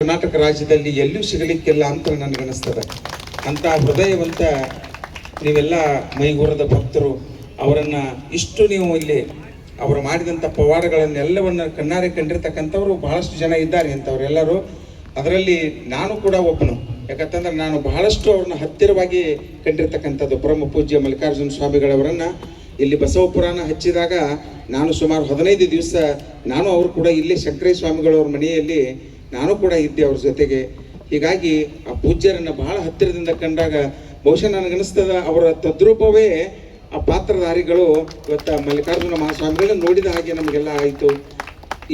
ಕರ್ನಾಟಕ ರಾಜ್ಯದಲ್ಲಿ ಎಲ್ಲೂ ಸಿಗಲಿಕ್ಕಿಲ್ಲ ಅಂತ ನನಗನ್ನಿಸ್ತದೆ. ಅಂಥ ಹೃದಯವಂತ ನೀವೆಲ್ಲ ಮೈಗೂರದ ಭಕ್ತರು, ಅವರನ್ನು ಇಷ್ಟು ನೀವು ಇಲ್ಲಿ ಅವರು ಮಾಡಿದಂಥ ಪವಾಡಗಳನ್ನೆಲ್ಲವನ್ನು ಕಣ್ಣಾರೆ ಕಂಡಿರ್ತಕ್ಕಂಥವ್ರು ಬಹಳಷ್ಟು ಜನ ಇದ್ದಾರೆ ಅಂಥವರೆಲ್ಲರೂ. ಅದರಲ್ಲಿ ನಾನು ಕೂಡ ಒಬ್ಬನು. ಯಾಕಂತಂದ್ರೆ ನಾನು ಬಹಳಷ್ಟು ಅವ್ರನ್ನ ಹತ್ತಿರವಾಗಿ ಕಂಡಿರ್ತಕ್ಕಂಥದ್ದು. ಪರಮ ಪೂಜ್ಯ ಮಲ್ಲಿಕಾರ್ಜುನ ಸ್ವಾಮಿಗಳವರನ್ನು ಇಲ್ಲಿ ಬಸವ ಪುರಾಣ ಹಚ್ಚಿದಾಗ ನಾನು ಸುಮಾರು 15 ದಿವಸ ನಾನು ಅವರು ಕೂಡ ಇಲ್ಲಿ ಶಂಕರೇ ಸ್ವಾಮಿಗಳವ್ರ ಮನೆಯಲ್ಲಿ ನಾನು ಕೂಡ ಇದ್ದೆ ಅವ್ರ ಜೊತೆಗೆ. ಹೀಗಾಗಿ ಆ ಪೂಜ್ಯರನ್ನು ಬಹಳ ಹತ್ತಿರದಿಂದ ಕಂಡಾಗ ಬಹುಶಃ ನನಗನ್ನಿಸ್ತದ ಅವರ ತದ್ರೂಪವೇ ಆ ಪಾತ್ರಧಾರಿಗಳು ಇವತ್ತು ಮಲ್ಲಿಕಾರ್ಜುನ ಮಹಾಸ್ವಾಮಿಗಳನ್ನ ನೋಡಿದ ಹಾಗೆ ನಮಗೆಲ್ಲ ಆಯಿತು.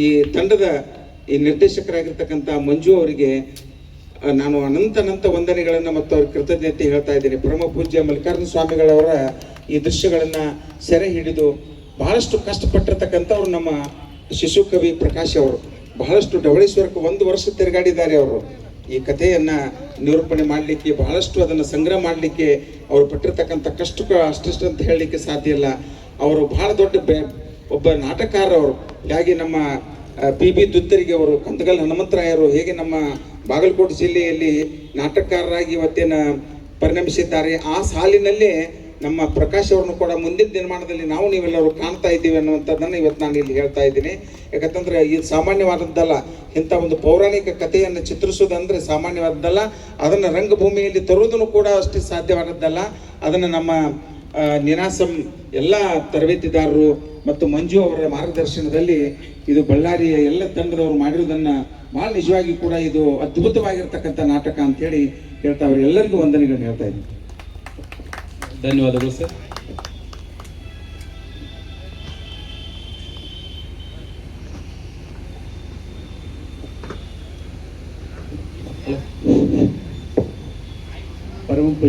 ಈ ತಂಡದ ಈ ನಿರ್ದೇಶಕರಾಗಿರ್ತಕ್ಕಂಥ ಮಂಜು ಅವರಿಗೆ ನಾನು ಅನಂತ ವಂದನೆಗಳನ್ನು ಮತ್ತು ಅವ್ರ ಕೃತಜ್ಞತೆ ಹೇಳ್ತಾ ಇದ್ದೀನಿ. ಪರಮ ಪೂಜ್ಯ ಮಲ್ಲಿಕಾರ್ಜುನ ಸ್ವಾಮಿಗಳವರ ಈ ದೃಶ್ಯಗಳನ್ನು ಸೆರೆ ಹಿಡಿದು ಬಹಳಷ್ಟು ಕಷ್ಟಪಟ್ಟಿರ್ತಕ್ಕಂಥವ್ರು ನಮ್ಮ ಶಿಶು ಕವಿ ಪ್ರಕಾಶ್ ಅವರು. ಬಹಳಷ್ಟು ಢವಳೇಶ್ವರಕ್ಕೆ 1 ವರ್ಷ ತಿರುಗಾಡಿದ್ದಾರೆ ಅವರು. ಈ ಕಥೆಯನ್ನು ನಿರೂಪಣೆ ಮಾಡಲಿಕ್ಕೆ, ಬಹಳಷ್ಟು ಅದನ್ನು ಸಂಗ್ರಹ ಮಾಡಲಿಕ್ಕೆ ಅವರು ಪಟ್ಟಿರ್ತಕ್ಕಂಥ ಕಷ್ಟ ಅಷ್ಟಿಷ್ಟು ಅಂತ ಹೇಳಲಿಕ್ಕೆ ಸಾಧ್ಯ ಇಲ್ಲ. ಅವರು ಬಹಳ ದೊಡ್ಡ ಒಬ್ಬ ನಾಟಕಕಾರ ಅವರು. ಹಾಗೆ ನಮ್ಮ PB ದುತ್ತರಿಗೆ ಅವರು, ಕಂದಗಲ್ ಹನುಮಂತರಾಯರು ಹೇಗೆ ನಮ್ಮ ಬಾಗಲಕೋಟೆ ಜಿಲ್ಲೆಯಲ್ಲಿ ನಾಟಕಕಾರರಾಗಿ ಇವತ್ತೇನು ಪರಿಣಮಿಸಿದ್ದಾರೆ, ಆ ಸಾಲಿನಲ್ಲೇ ನಮ್ಮ ಪ್ರಕಾಶ್ ಅವ್ರನ್ನು ಕೂಡ ಮುಂದಿನ ದಿನಮಾನದಲ್ಲಿ ನೀವೆಲ್ಲರೂ ಕಾಣ್ತಾ ಇದ್ದೀವಿ ಅನ್ನುವಂಥದ್ದನ್ನು ಇವತ್ತು ನಾನು ಇಲ್ಲಿ ಹೇಳ್ತಾ ಇದ್ದೀನಿ. ಯಾಕಂತಂದ್ರೆ ಇದು ಸಾಮಾನ್ಯವಾದದ್ದಲ್ಲ. ಇಂಥ ಒಂದು ಪೌರಾಣಿಕ ಕಥೆಯನ್ನು ಚಿತ್ರಿಸೋದಂದ್ರೆ ಸಾಮಾನ್ಯವಾದದ್ದಲ್ಲ. ಅದನ್ನು ರಂಗಭೂಮಿಯಲ್ಲಿ ತರುವುದನ್ನು ಕೂಡ ಅಷ್ಟೇ ಸಾಧ್ಯವಾದದ್ದಲ್ಲ. ಅದನ್ನು ನಮ್ಮ ನಿನಾಸಂ ಎಲ್ಲ ತರಬೇತಿದಾರರು ಮತ್ತು ಮಂಜು ಅವರ ಮಾರ್ಗದರ್ಶನದಲ್ಲಿ ಇದು ಬಳ್ಳಾರಿಯ ಎಲ್ಲ ತಂಡದವರು ಮಾಡಿರುವುದನ್ನು ಭಾಳ ನಿಜವಾಗಿ ಕೂಡ ಇದು ಅದ್ಭುತವಾಗಿರ್ತಕ್ಕಂಥ ನಾಟಕ ಅಂತೇಳಿ ಹೇಳ್ತಾ ಅವರೆಲ್ಲರಿಗೂ ವಂದನೆಗಳನ್ನು ಹೇಳ್ತಾ ಇದ್ದೀನಿ. ಧನ್ಯವಾದಗಳು ಸರ್. ಪರಮ